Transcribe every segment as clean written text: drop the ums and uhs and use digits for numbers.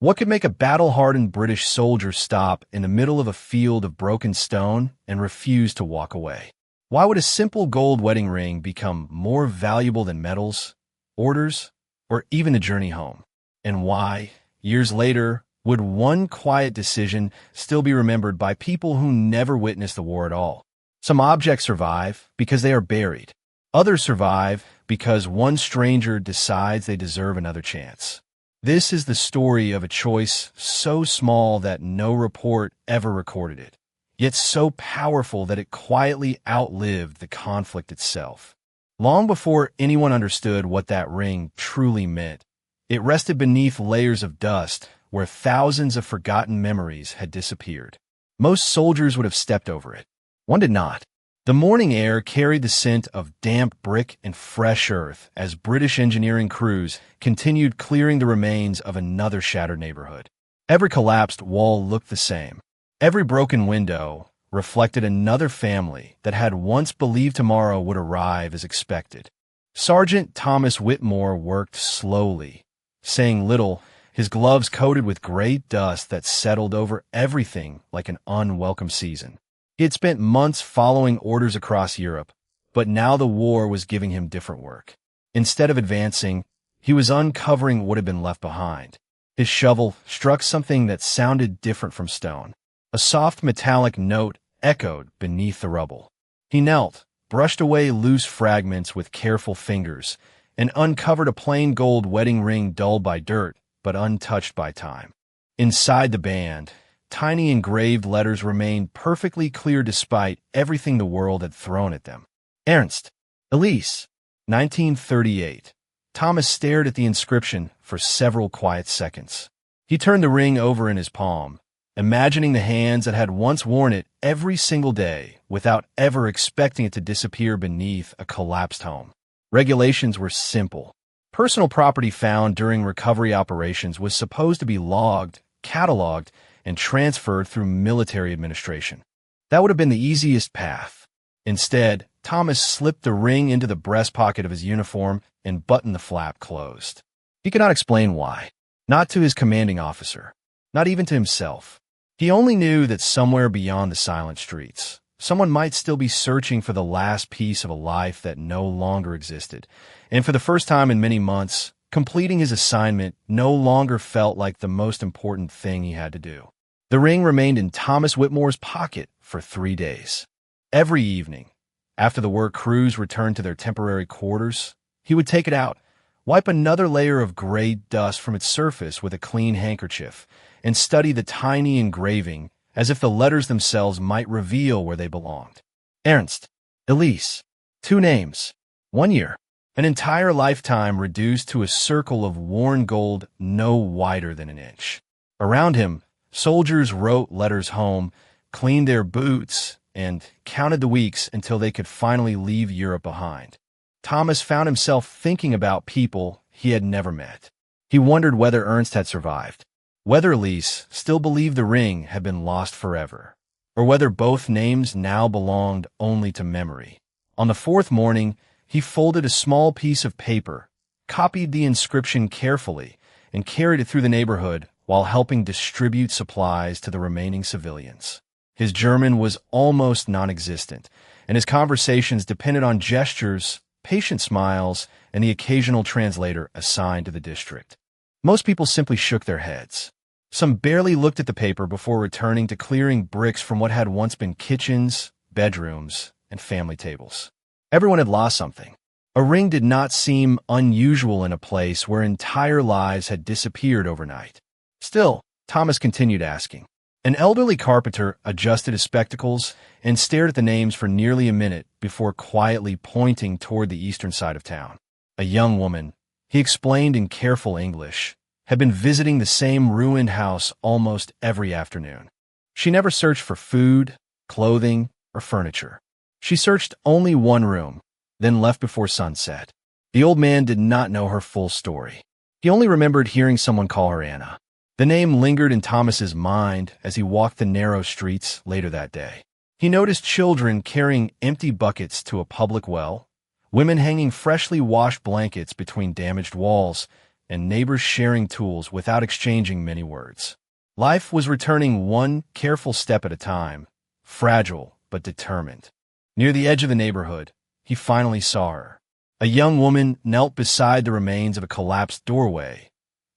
What could make a battle-hardened British soldier stop in the middle of a field of broken stone and refuse to walk away? Why would a simple gold wedding ring become more valuable than medals, orders, or even a journey home? And why, years later, would one quiet decision still be remembered by people who never witnessed the war at all? Some objects survive because they are buried. Others survive because one stranger decides they deserve another chance. This is the story of a choice so small that no report ever recorded it, yet so powerful that it quietly outlived the conflict itself. Long before anyone understood what that ring truly meant, it rested beneath layers of dust where thousands of forgotten memories had disappeared. Most soldiers would have stepped over it. One did not. The morning air carried the scent of damp brick and fresh earth as British engineering crews continued clearing the remains of another shattered neighborhood. Every collapsed wall looked the same. Every broken window reflected another family that had once believed tomorrow would arrive as expected. Sergeant Thomas Whitmore worked slowly, saying little, his gloves coated with gray dust that settled over everything like an unwelcome season. He had spent months following orders across Europe, but now the war was giving him different work. Instead of advancing, he was uncovering what had been left behind. His shovel struck something that sounded different from stone. A soft metallic note echoed beneath the rubble. He knelt, brushed away loose fragments with careful fingers, and uncovered a plain gold wedding ring dulled by dirt, but untouched by time. Inside the band, tiny engraved letters remained perfectly clear despite everything the world had thrown at them. Ernst, Elise, 1938. Thomas stared at the inscription for several quiet seconds. He turned the ring over in his palm, imagining the hands that had once worn it every single day without ever expecting it to disappear beneath a collapsed home. Regulations were simple. Personal property found during recovery operations was supposed to be logged, cataloged, and transferred through military administration. That would have been the easiest path. Instead, Thomas slipped the ring into the breast pocket of his uniform and buttoned the flap closed. He could not explain why. Not to his commanding officer. Not even to himself. He only knew that somewhere beyond the silent streets, someone might still be searching for the last piece of a life that no longer existed. And for the first time in many months, completing his assignment no longer felt like the most important thing he had to do. The ring remained in Thomas Whitmore's pocket for 3 days. Every evening, after the work crews returned to their temporary quarters, he would take it out, wipe another layer of gray dust from its surface with a clean handkerchief, and study the tiny engraving as if the letters themselves might reveal where they belonged. Ernst, Elise, 2 names, 1 year, an entire lifetime reduced to a circle of worn gold no wider than an inch. Around him, soldiers wrote letters home, cleaned their boots, and counted the weeks until they could finally leave Europe behind. Thomas found himself thinking about people he had never met. He wondered whether Ernst had survived, whether Elise still believed the ring had been lost forever, or whether both names now belonged only to memory. On the 4th morning, he folded a small piece of paper, copied the inscription carefully, and carried it through the neighborhood while helping distribute supplies to the remaining civilians. His German was almost non-existent, and his conversations depended on gestures, patient smiles, and the occasional translator assigned to the district. Most people simply shook their heads. Some barely looked at the paper before returning to clearing bricks from what had once been kitchens, bedrooms, and family tables. Everyone had lost something. A ring did not seem unusual in a place where entire lives had disappeared overnight. Still, Thomas continued asking. An elderly carpenter adjusted his spectacles and stared at the names for nearly a minute before quietly pointing toward the eastern side of town. A young woman, he explained in careful English, had been visiting the same ruined house almost every afternoon. She never searched for food, clothing, or furniture. She searched only one room, then left before sunset. The old man did not know her full story. He only remembered hearing someone call her Anna. The name lingered in Thomas's mind as he walked the narrow streets later that day. He noticed children carrying empty buckets to a public well, women hanging freshly washed blankets between damaged walls, and neighbors sharing tools without exchanging many words. Life was returning one careful step at a time, fragile but determined. Near the edge of the neighborhood, he finally saw her. A young woman knelt beside the remains of a collapsed doorway,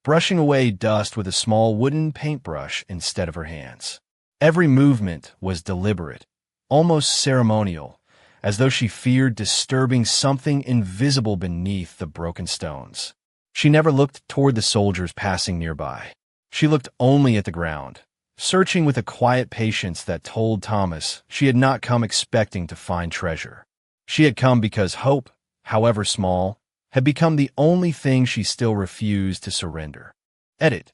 brushing away dust with a small wooden paintbrush instead of her hands. Every movement was deliberate, almost ceremonial, as though she feared disturbing something invisible beneath the broken stones. She never looked toward the soldiers passing nearby. She looked only at the ground, searching with a quiet patience that told Thomas she had not come expecting to find treasure. She had come because hope, however small, had become the only thing she still refused to surrender. Edit.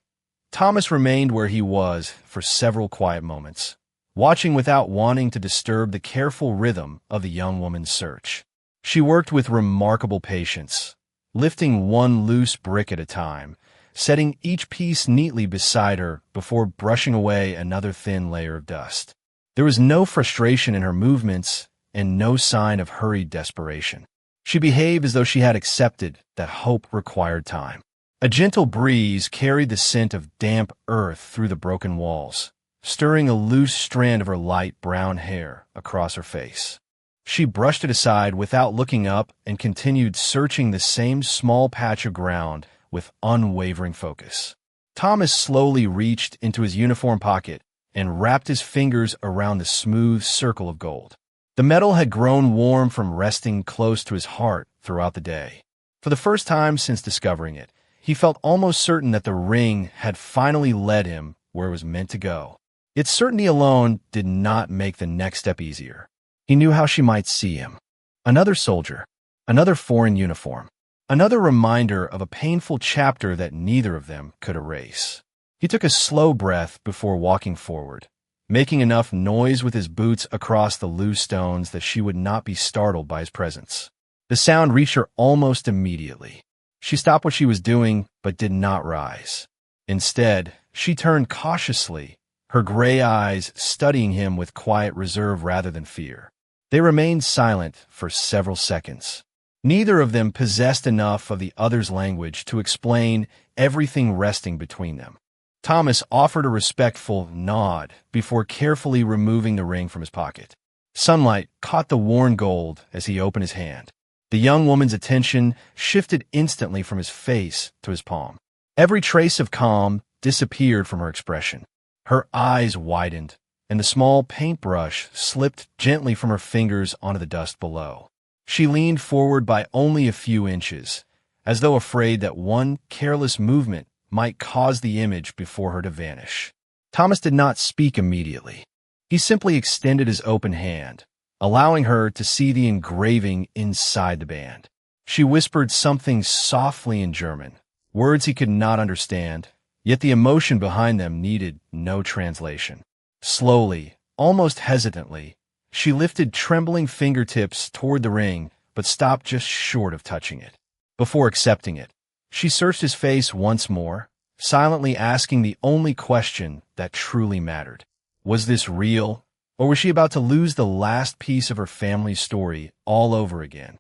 Thomas remained where he was for several quiet moments, watching without wanting to disturb the careful rhythm of the young woman's search. She worked with remarkable patience, lifting one loose brick at a time, setting each piece neatly beside her before brushing away another thin layer of dust. There was no frustration in her movements and no sign of hurried desperation. She behaved as though she had accepted that hope required time. A gentle breeze carried the scent of damp earth through the broken walls, stirring a loose strand of her light brown hair across her face. She brushed it aside without looking up and continued searching the same small patch of ground with unwavering focus. Thomas slowly reached into his uniform pocket and wrapped his fingers around the smooth circle of gold. The metal had grown warm from resting close to his heart throughout the day. For the first time since discovering it, he felt almost certain that the ring had finally led him where it was meant to go. Its certainty alone did not make the next step easier. He knew how she might see him. Another soldier, another foreign uniform, another reminder of a painful chapter that neither of them could erase. He took a slow breath before walking forward, making enough noise with his boots across the loose stones that she would not be startled by his presence. The sound reached her almost immediately. She stopped what she was doing, but did not rise. Instead, she turned cautiously, her gray eyes studying him with quiet reserve rather than fear. They remained silent for several seconds. Neither of them possessed enough of the other's language to explain everything resting between them. Thomas offered a respectful nod before carefully removing the ring from his pocket. Sunlight caught the worn gold as he opened his hand. The young woman's attention shifted instantly from his face to his palm. Every trace of calm disappeared from her expression. Her eyes widened, and the small paintbrush slipped gently from her fingers onto the dust below. She leaned forward by only a few inches, as though afraid that one careless movement might cause the image before her to vanish. Thomas did not speak immediately. He simply extended his open hand, allowing her to see the engraving inside the band. She whispered something softly in German, words he could not understand, yet the emotion behind them needed no translation. Slowly, almost hesitantly, she lifted trembling fingertips toward the ring, but stopped just short of touching it. Before accepting it, she searched his face once more, silently asking the only question that truly mattered. Was this real? Or was she about to lose the last piece of her family's story all over again?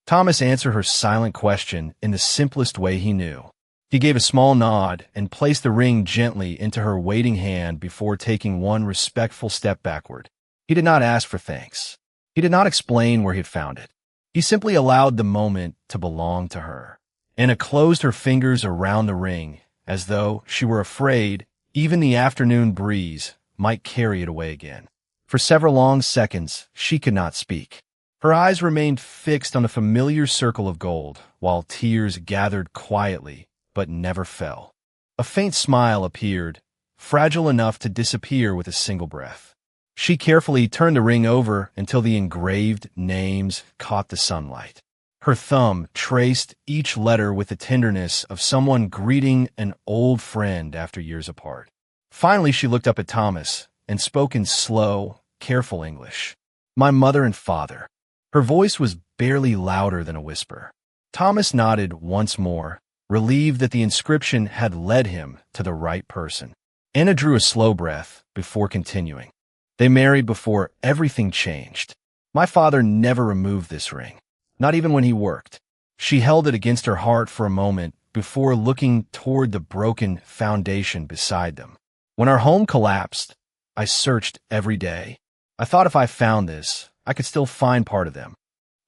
Thomas answered her silent question in the simplest way he knew. He gave a small nod and placed the ring gently into her waiting hand before taking one respectful step backward. He did not ask for thanks. He did not explain where he had found it. He simply allowed the moment to belong to her. Anna closed her fingers around the ring, as though she were afraid even the afternoon breeze might carry it away again. For several long seconds, she could not speak. Her eyes remained fixed on the familiar circle of gold, while tears gathered quietly, but never fell. A faint smile appeared, fragile enough to disappear with a single breath. She carefully turned the ring over until the engraved names caught the sunlight. Her thumb traced each letter with the tenderness of someone greeting an old friend after years apart. Finally, she looked up at Thomas and spoke in slow, careful English. "My mother and father." Her voice was barely louder than a whisper. Thomas nodded once more, relieved that the inscription had led him to the right person. Anna drew a slow breath before continuing. "They married before everything changed. My father never removed this ring, not even when he worked." She held it against her heart for a moment before looking toward the broken foundation beside them. When our home collapsed, I searched every day. I thought if I found this, I could still find part of them.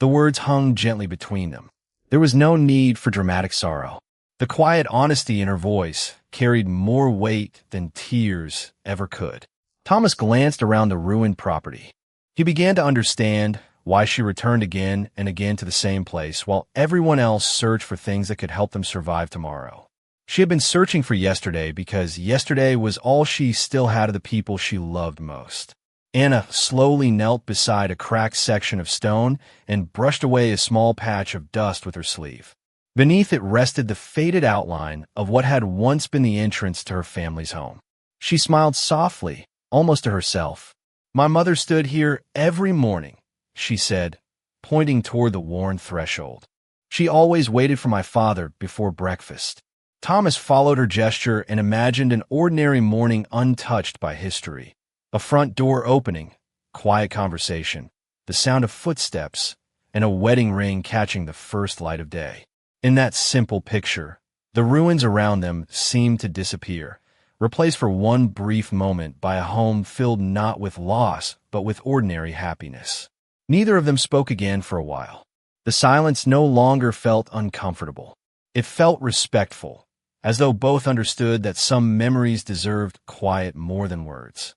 The words hung gently between them. There was no need for dramatic sorrow. The quiet honesty in her voice carried more weight than tears ever could. Thomas glanced around the ruined property. He began to understand why she returned again and again to the same place, while everyone else searched for things that could help them survive tomorrow. She had been searching for yesterday because yesterday was all she still had of the people she loved most. Anna slowly knelt beside a cracked section of stone and brushed away a small patch of dust with her sleeve. Beneath it rested the faded outline of what had once been the entrance to her family's home. She smiled softly, almost to herself. "My mother stood here every morning," she said, pointing toward the worn threshold. "She always waited for my father before breakfast." Thomas followed her gesture and imagined an ordinary morning untouched by history. A front door opening, quiet conversation, the sound of footsteps, and a wedding ring catching the first light of day. In that simple picture, the ruins around them seemed to disappear, replaced for one brief moment by a home filled not with loss, but with ordinary happiness. Neither of them spoke again for a while. The silence no longer felt uncomfortable. It felt respectful, as though both understood that some memories deserved quiet more than words.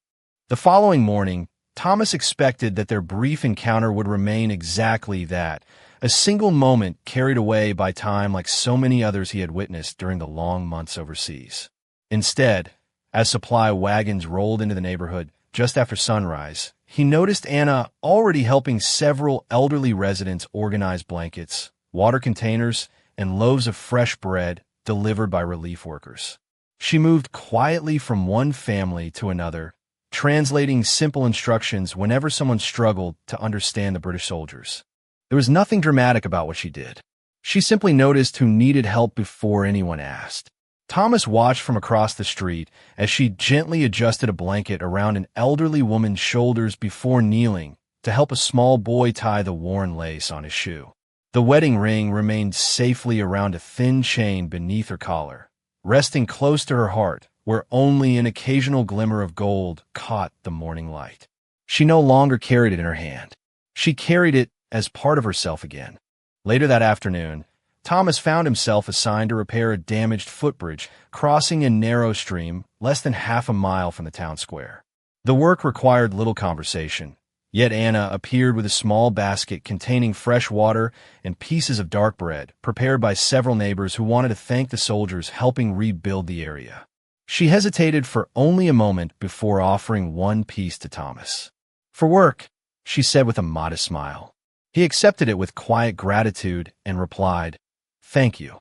The following morning, Thomas expected that their brief encounter would remain exactly that, a single moment carried away by time like so many others he had witnessed during the long months overseas. Instead, as supply wagons rolled into the neighborhood just after sunrise, he noticed Anna already helping several elderly residents organize blankets, water containers, and loaves of fresh bread delivered by relief workers. She moved quietly from one family to another, translating simple instructions whenever someone struggled to understand the British soldiers. There was nothing dramatic about what she did. She simply noticed who needed help before anyone asked. Thomas watched from across the street as she gently adjusted a blanket around an elderly woman's shoulders before kneeling to help a small boy tie the worn lace on his shoe. The wedding ring remained safely around a thin chain beneath her collar, resting close to her heart, where only an occasional glimmer of gold caught the morning light. She no longer carried it in her hand. She carried it as part of herself again. Later that afternoon, Thomas found himself assigned to repair a damaged footbridge crossing a narrow stream less than half a mile from the town square. The work required little conversation, yet Anna appeared with a small basket containing fresh water and pieces of dark bread prepared by several neighbors who wanted to thank the soldiers helping rebuild the area. She hesitated for only a moment before offering one piece to Thomas. "For work," she said with a modest smile. He accepted it with quiet gratitude and replied, "Thank you."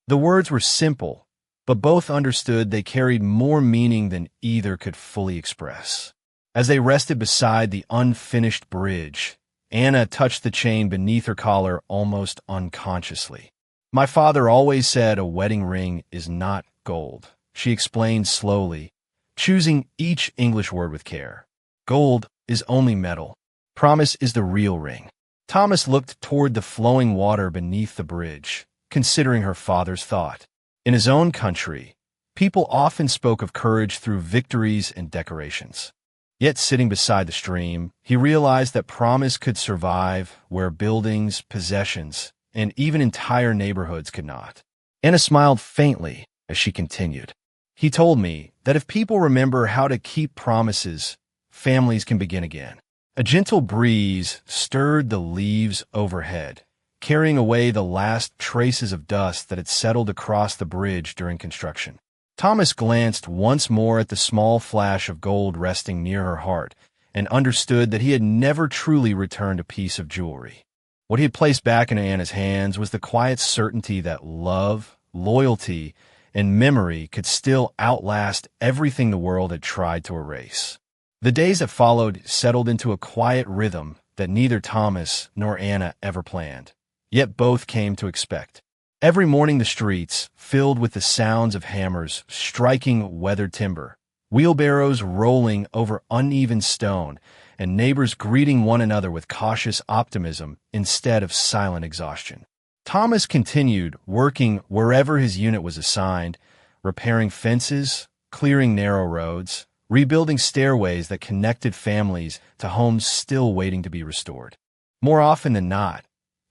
The words were simple, but both understood they carried more meaning than either could fully express. As they rested beside the unfinished bridge, Anna touched the chain beneath her collar almost unconsciously. "My father always said a wedding ring is not gold," she explained slowly, choosing each English word with care. "Gold is only metal. Promise is the real ring." Thomas looked toward the flowing water beneath the bridge, considering her father's thought. In his own country, people often spoke of courage through victories and decorations. Yet sitting beside the stream, he realized that promise could survive where buildings, possessions, and even entire neighborhoods could not. Anna smiled faintly as she continued. "He told me that if people remember how to keep promises, families can begin again." A gentle breeze stirred the leaves overhead, carrying away the last traces of dust that had settled across the bridge during construction. Thomas glanced once more at the small flash of gold resting near her heart and understood that he had never truly returned a piece of jewelry. What he had placed back into Anna's hands was the quiet certainty that love, loyalty, and memory could still outlast everything the world had tried to erase. The days that followed settled into a quiet rhythm that neither Thomas nor Anna ever planned, yet both came to expect. Every morning the streets, filled with the sounds of hammers striking weathered timber, wheelbarrows rolling over uneven stone, and neighbors greeting one another with cautious optimism instead of silent exhaustion. Thomas continued working wherever his unit was assigned, repairing fences, clearing narrow roads, rebuilding stairways that connected families to homes still waiting to be restored. More often than not,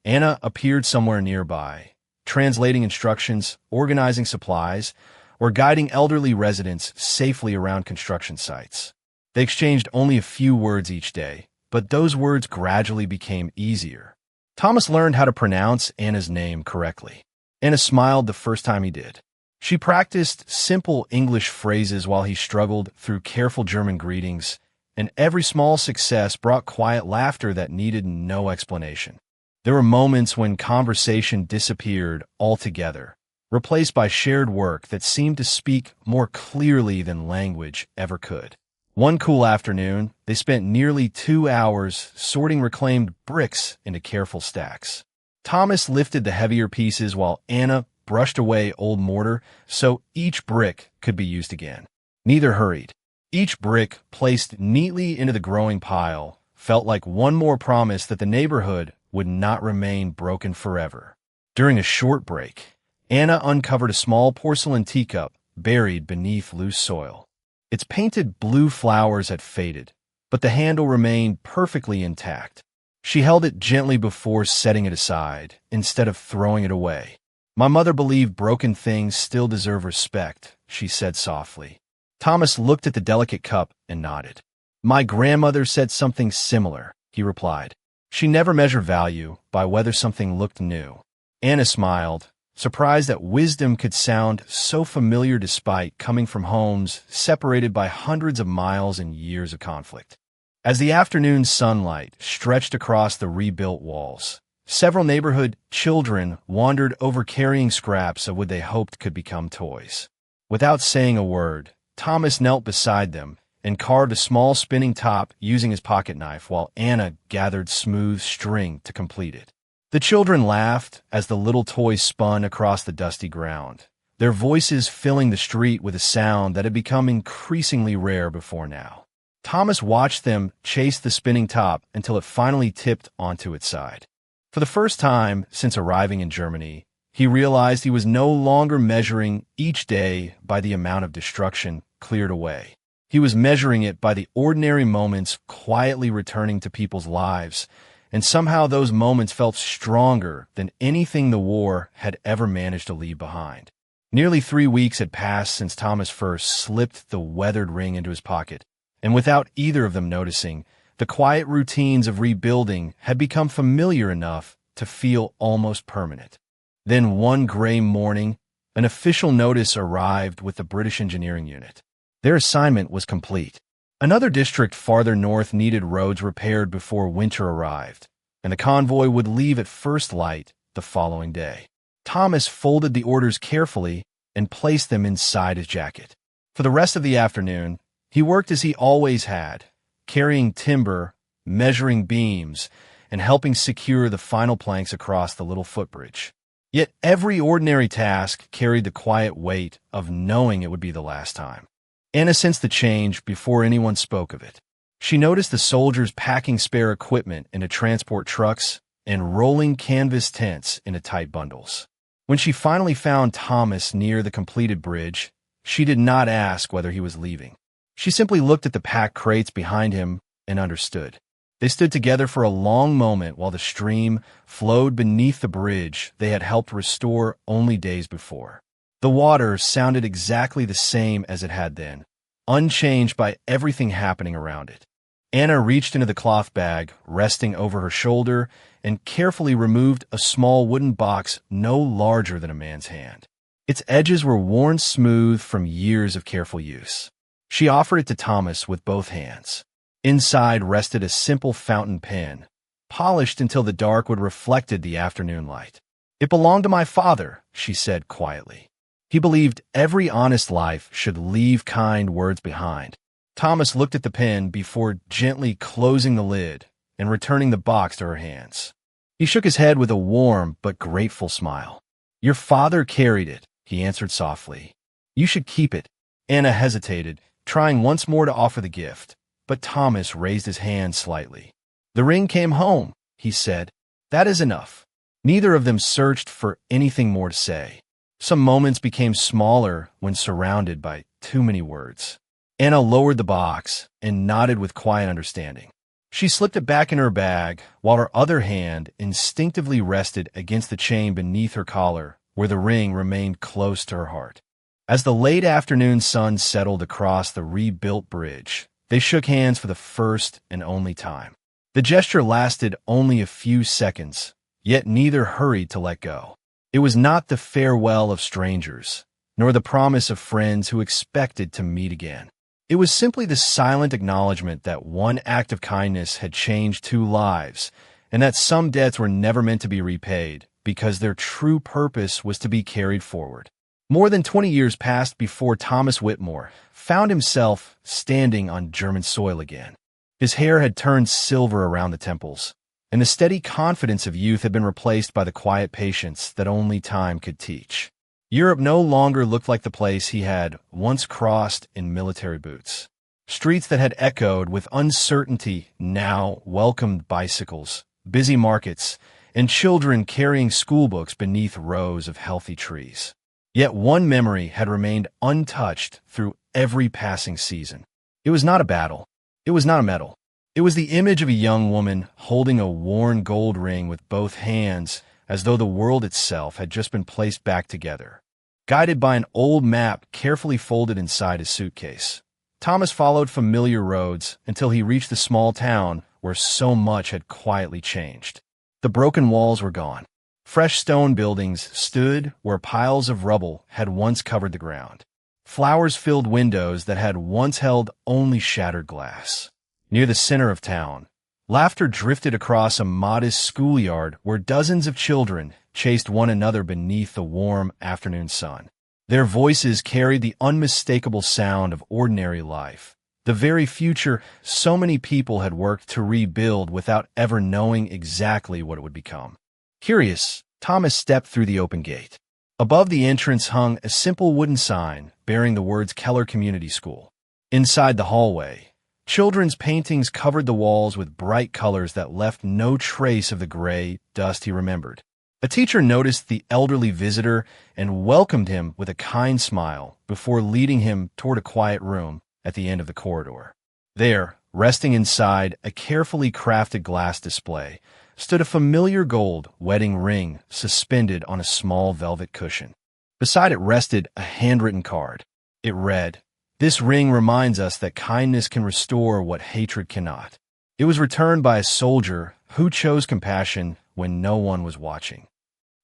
Anna appeared somewhere nearby, translating instructions, organizing supplies, or guiding elderly residents safely around construction sites. They exchanged only a few words each day, but those words gradually became easier. Thomas learned how to pronounce Anna's name correctly. Anna smiled the first time he did. She practiced simple English phrases while he struggled through careful German greetings, and every small success brought quiet laughter that needed no explanation. There were moments when conversation disappeared altogether, replaced by shared work that seemed to speak more clearly than language ever could. One cool afternoon, they spent nearly 2 hours sorting reclaimed bricks into careful stacks. Thomas lifted the heavier pieces while Anna brushed away old mortar so each brick could be used again. Neither hurried. Each brick placed neatly into the growing pile felt like one more promise that the neighborhood would not remain broken forever. During a short break, Anna uncovered a small porcelain teacup buried beneath loose soil. Its painted blue flowers had faded, but the handle remained perfectly intact. She held it gently before setting it aside, instead of throwing it away. "My mother believed broken things still deserve respect," she said softly. Thomas looked at the delicate cup and nodded. "My grandmother said something similar," he replied. "She never measured value by whether something looked new." Anna smiled, surprised that wisdom could sound so familiar despite coming from homes separated by hundreds of miles and years of conflict. As the afternoon sunlight stretched across the rebuilt walls, several neighborhood children wandered over carrying scraps of what they hoped could become toys. Without saying a word, Thomas knelt beside them and carved a small spinning top using his pocket knife while Anna gathered smooth string to complete it. The children laughed as the little toys spun across the dusty ground, their voices filling the street with a sound that had become increasingly rare before now. Thomas watched them chase the spinning top until it finally tipped onto its side. For the first time since arriving in Germany, he realized he was no longer measuring each day by the amount of destruction cleared away. He was measuring it by the ordinary moments quietly returning to people's lives, and somehow those moments felt stronger than anything the war had ever managed to leave behind. Nearly 3 weeks had passed since Thomas first slipped the weathered ring into his pocket, and without either of them noticing, the quiet routines of rebuilding had become familiar enough to feel almost permanent. Then one gray morning, an official notice arrived with the British engineering unit. Their assignment was complete. Another district farther north needed roads repaired before winter arrived, and the convoy would leave at first light the following day. Thomas folded the orders carefully and placed them inside his jacket. For the rest of the afternoon, he worked as he always had, carrying timber, measuring beams, and helping secure the final planks across the little footbridge. Yet every ordinary task carried the quiet weight of knowing it would be the last time. Anna sensed the change before anyone spoke of it. She noticed the soldiers packing spare equipment into transport trucks and rolling canvas tents into tight bundles. When she finally found Thomas near the completed bridge, she did not ask whether he was leaving. She simply looked at the packed crates behind him and understood. They stood together for a long moment while the stream flowed beneath the bridge they had helped restore only days before. The water sounded exactly the same as it had then, unchanged by everything happening around it. Anna reached into the cloth bag, resting over her shoulder, and carefully removed a small wooden box no larger than a man's hand. Its edges were worn smooth from years of careful use. She offered it to Thomas with both hands. Inside rested a simple fountain pen, polished until the dark wood reflected the afternoon light. "It belonged to my father," she said quietly. He believed every honest life should leave kind words behind. Thomas looked at the pen before gently closing the lid and returning the box to her hands. He shook his head with a warm but grateful smile. "Your father carried it," he answered softly. "You should keep it." Anna hesitated, trying once more to offer the gift, but Thomas raised his hand slightly. "The ring came home," he said. "That is enough." Neither of them searched for anything more to say. Some moments became smaller when surrounded by too many words. Anna lowered the box and nodded with quiet understanding. She slipped it back in her bag, while her other hand instinctively rested against the chain beneath her collar, where the ring remained close to her heart. As the late afternoon sun settled across the rebuilt bridge, they shook hands for the first and only time. The gesture lasted only a few seconds, yet neither hurried to let go. It was not the farewell of strangers, nor the promise of friends who expected to meet again. It was simply the silent acknowledgement that one act of kindness had changed two lives, and that some debts were never meant to be repaid, because their true purpose was to be carried forward. More than 20 years passed before Thomas Whitmore found himself standing on German soil again. His hair had turned silver around the temples, and the steady confidence of youth had been replaced by the quiet patience that only time could teach. Europe no longer looked like the place he had once crossed in military boots. Streets that had echoed with uncertainty now welcomed bicycles, busy markets, and children carrying schoolbooks beneath rows of healthy trees. Yet one memory had remained untouched through every passing season. It was not a battle. It was not a medal. It was the image of a young woman holding a worn gold ring with both hands, as though the world itself had just been placed back together. Guided by an old map carefully folded inside his suitcase, Thomas followed familiar roads until he reached the small town where so much had quietly changed. The broken walls were gone. Fresh stone buildings stood where piles of rubble had once covered the ground. Flowers filled windows that had once held only shattered glass. Near the center of town, laughter drifted across a modest schoolyard where dozens of children chased one another beneath the warm afternoon sun. Their voices carried the unmistakable sound of ordinary life, the very future so many people had worked to rebuild without ever knowing exactly what it would become. Curious, Thomas stepped through the open gate. Above the entrance hung a simple wooden sign bearing the words Keller Community School. Inside the hallway, children's paintings covered the walls with bright colors that left no trace of the gray dust he remembered. A teacher noticed the elderly visitor and welcomed him with a kind smile before leading him toward a quiet room at the end of the corridor. There, resting inside a carefully crafted glass display, stood a familiar gold wedding ring suspended on a small velvet cushion. Beside it rested a handwritten card. It read, "This ring reminds us that kindness can restore what hatred cannot." It was returned by a soldier who chose compassion when no one was watching.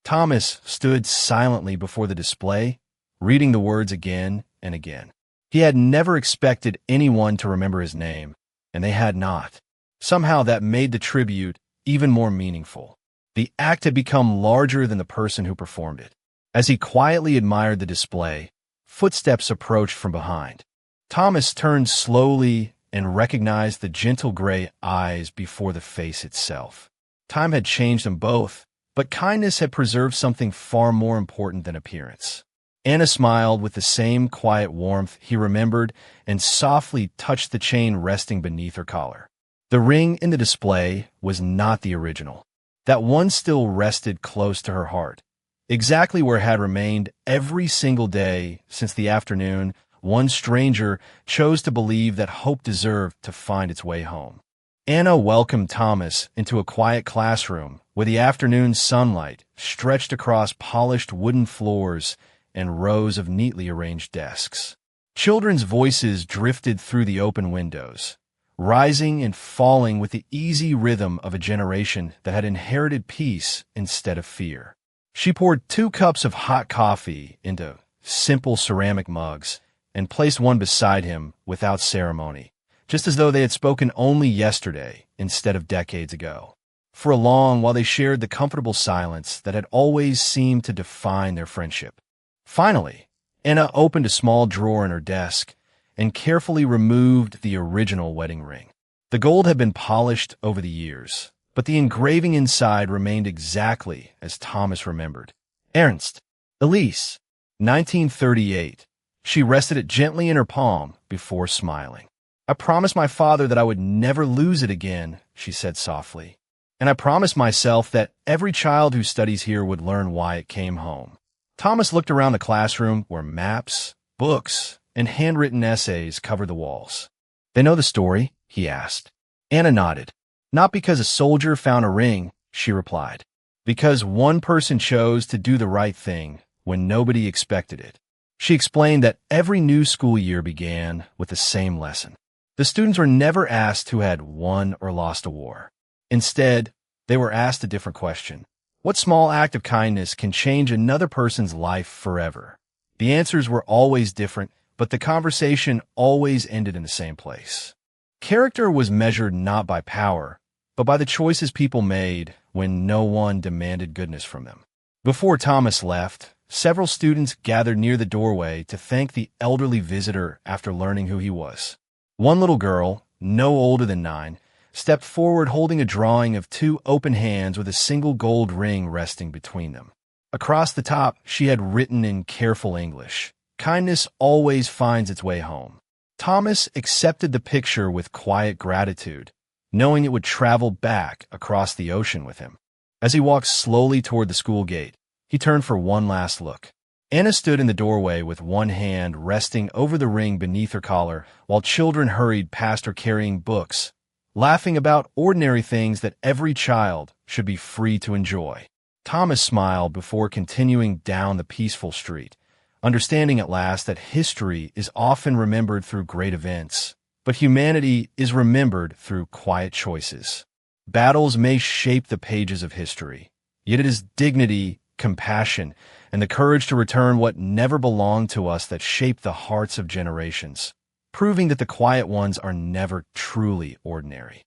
Thomas stood silently before the display, reading the words again and again. He had never expected anyone to remember his name, and they had not. Somehow that made the tribute even more meaningful. The act had become larger than the person who performed it. As he quietly admired the display, footsteps approached from behind. Thomas turned slowly and recognized the gentle gray eyes before the face itself. Time had changed them both, but kindness had preserved something far more important than appearance. Anna smiled with the same quiet warmth he remembered and softly touched the chain resting beneath her collar. The ring in the display was not the original. That one still rested close to her heart, exactly where it had remained every single day since the afternoon one stranger chose to believe that hope deserved to find its way home. Anna welcomed Thomas into a quiet classroom where the afternoon sunlight stretched across polished wooden floors and rows of neatly arranged desks. Children's voices drifted through the open windows, rising and falling with the easy rhythm of a generation that had inherited peace instead of fear. She poured 2 cups of hot coffee into simple ceramic mugs and placed one beside him without ceremony, just as though they had spoken only yesterday instead of decades ago. For a long while they shared the comfortable silence that had always seemed to define their friendship. Finally, Anna opened a small drawer in her desk and carefully removed the original wedding ring. The gold had been polished over the years, but the engraving inside remained exactly as Thomas remembered. Ernst, Elise, 1938. She rested it gently in her palm before smiling. "I promised my father that I would never lose it again," she said softly. and I promised myself that every child who studies here would learn why it came home. Thomas looked around the classroom where maps, books, and handwritten essays covered the walls. "They know the story?" he asked. Anna nodded. "Not because a soldier found a ring," she replied. "Because one person chose to do the right thing when nobody expected it." She explained that every new school year began with the same lesson. The students were never asked who had won or lost a war. Instead, they were asked a different question. What small act of kindness can change another person's life forever? The answers were always different, but the conversation always ended in the same place. Character was measured not by power, but by the choices people made when no one demanded goodness from them. Before Thomas left, several students gathered near the doorway to thank the elderly visitor after learning who he was. One little girl, no older than 9, stepped forward holding a drawing of 2 open hands with a single gold ring resting between them. Across the top, she had written in careful English, "Kindness always finds its way home." Thomas accepted the picture with quiet gratitude, knowing it would travel back across the ocean with him. As he walked slowly toward the school gate, he turned for one last look. Anna stood in the doorway with one hand resting over the ring beneath her collar, while children hurried past her carrying books, laughing about ordinary things that every child should be free to enjoy. Thomas smiled before continuing down the peaceful street, understanding at last that history is often remembered through great events, but humanity is remembered through quiet choices. Battles may shape the pages of history, yet it is dignity, compassion, and the courage to return what never belonged to us that shape the hearts of generations, proving that the quiet ones are never truly ordinary.